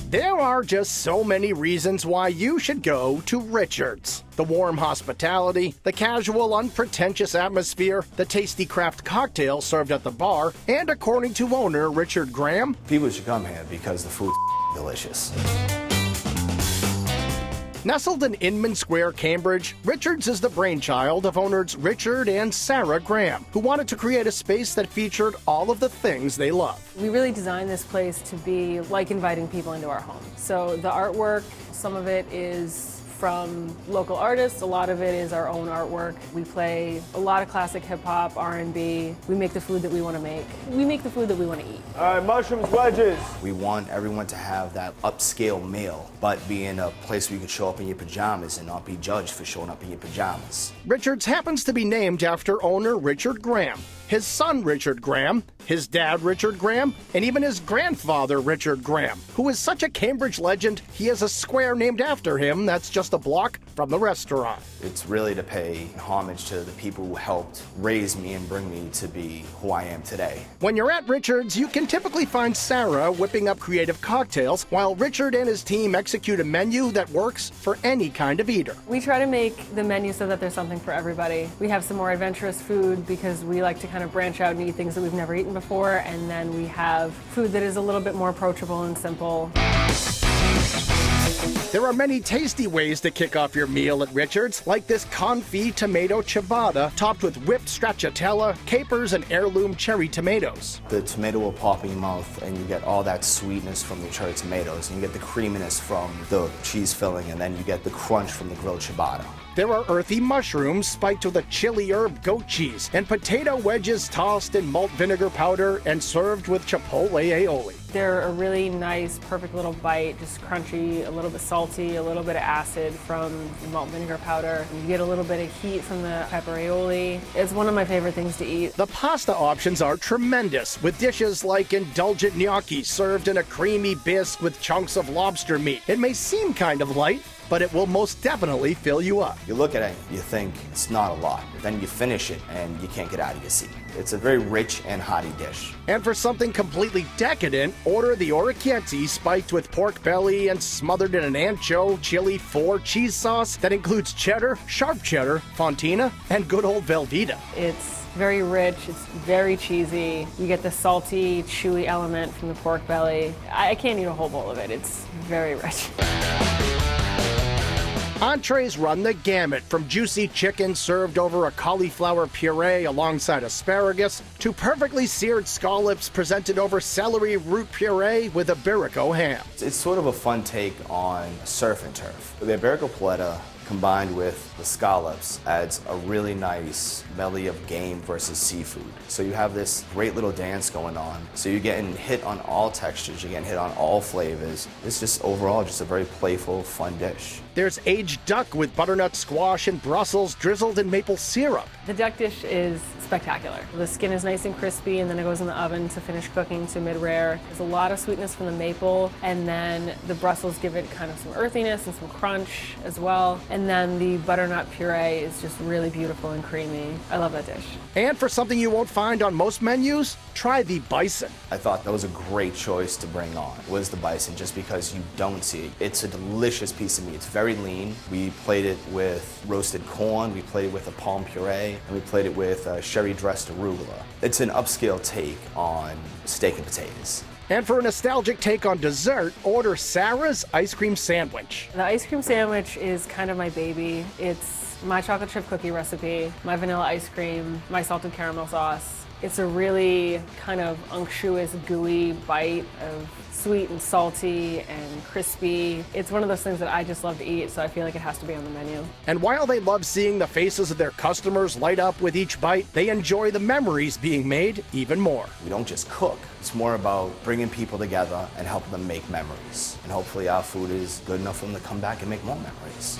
There are just so many reasons why you should go to Richard's. The warm hospitality, the casual, unpretentious atmosphere, the tasty craft cocktails served at the bar, and according to owner Richard Graham, people should come here because the food's delicious. Nestled in Inman Square, Cambridge, Richard's is the brainchild of owners Richard and Sarah Graham, who wanted to create a space that featured all of the things they love. We really designed this place to be like inviting people into our home. So the artwork, some of it is from local artists, a lot of it is our own artwork. We play a lot of classic hip-hop, R&B. We make the food that we want to make. We make the food that we want to eat. All right, mushrooms, wedges. We want everyone to have that upscale meal, but be in a place where you can show up in your pajamas and not be judged for showing up in your pajamas. Richard's happens to be named after owner Richard Graham, his son Richard Graham, his dad Richard Graham, and even his grandfather Richard Graham, who is such a Cambridge legend, he has a square named after him that's just a block from the restaurant. It's really to pay homage to the people who helped raise me and bring me to be who I am today. When you're at Richard's, you can typically find Sarah whipping up creative cocktails, while Richard and his team execute a menu that works for any kind of eater. We try to make the menu so that there's something for everybody. We have some more adventurous food because we like to kind of branch out and eat things that we've never eaten before, and then we have food that is a little bit more approachable and simple. There are many tasty ways to kick off your meal at Richard's, like this confit tomato ciabatta topped with whipped stracciatella, capers, and heirloom cherry tomatoes. The tomato will pop in your mouth and you get all that sweetness from the cherry tomatoes, and you get the creaminess from the cheese filling, and then you get the crunch from the grilled ciabatta. There are earthy mushrooms spiked with a chili herb goat cheese, and potato wedges tossed in malt vinegar powder and served with chipotle aioli. They're a really nice, perfect little bite, just crunchy, a little bit salty, a little bit of acid from the malt vinegar powder. You get a little bit of heat from the pepper aioli. It's one of my favorite things to eat. The pasta options are tremendous, with dishes like indulgent gnocchi served in a creamy bisque with chunks of lobster meat. It may seem kind of light, but it will most definitely fill you up. You look at it, you think it's not a lot, but then you finish it and you can't get out of your seat. It's a very rich and hearty dish. And for something completely decadent, order the orecchiette spiked with pork belly and smothered in an ancho chili 4 cheese sauce that includes cheddar, sharp cheddar, fontina, and good old Velveeta. It's very rich, it's very cheesy. You get the salty, chewy element from the pork belly. I can't eat a whole bowl of it, it's very rich. Entrees run the gamut, from juicy chicken served over a cauliflower puree alongside asparagus, to perfectly seared scallops presented over celery root puree with Iberico ham. It's sort of a fun take on surf and turf. The Iberico paleta combined with the scallops adds a really nice medley of game versus seafood. So you have this great little dance going on. So you're getting hit on all textures, you're getting hit on all flavors. It's just overall just a very playful, fun dish. There's aged duck with butternut squash and Brussels drizzled in maple syrup. The duck dish is spectacular. The skin is nice and crispy, and then it goes in the oven to finish cooking to mid-rare. There's a lot of sweetness from the maple, and then the Brussels give it kind of some earthiness and some crunch as well. And then the butternut puree is just really beautiful and creamy. I love that dish. And for something you won't find on most menus, try the Bison. I thought that was a great choice to bring on, was the Bison, just because you don't see it. It's a delicious piece of meat. It's very lean. We played it with roasted corn, we played it with a palm puree, and we played it with sherry-dressed arugula. It's an upscale take on steak and potatoes. And for a nostalgic take on dessert, order Sarah's ice cream sandwich. The ice cream sandwich is kind of my baby. It's my chocolate chip cookie recipe, my vanilla ice cream, my salted caramel sauce. It's a really kind of unctuous, gooey bite of sweet and salty and crispy. It's one of those things that I just love to eat, so I feel like it has to be on the menu. And while they love seeing the faces of their customers light up with each bite, they enjoy the memories being made even more. We don't just cook. It's more about bringing people together and helping them make memories. And hopefully our food is good enough for them to come back and make more memories.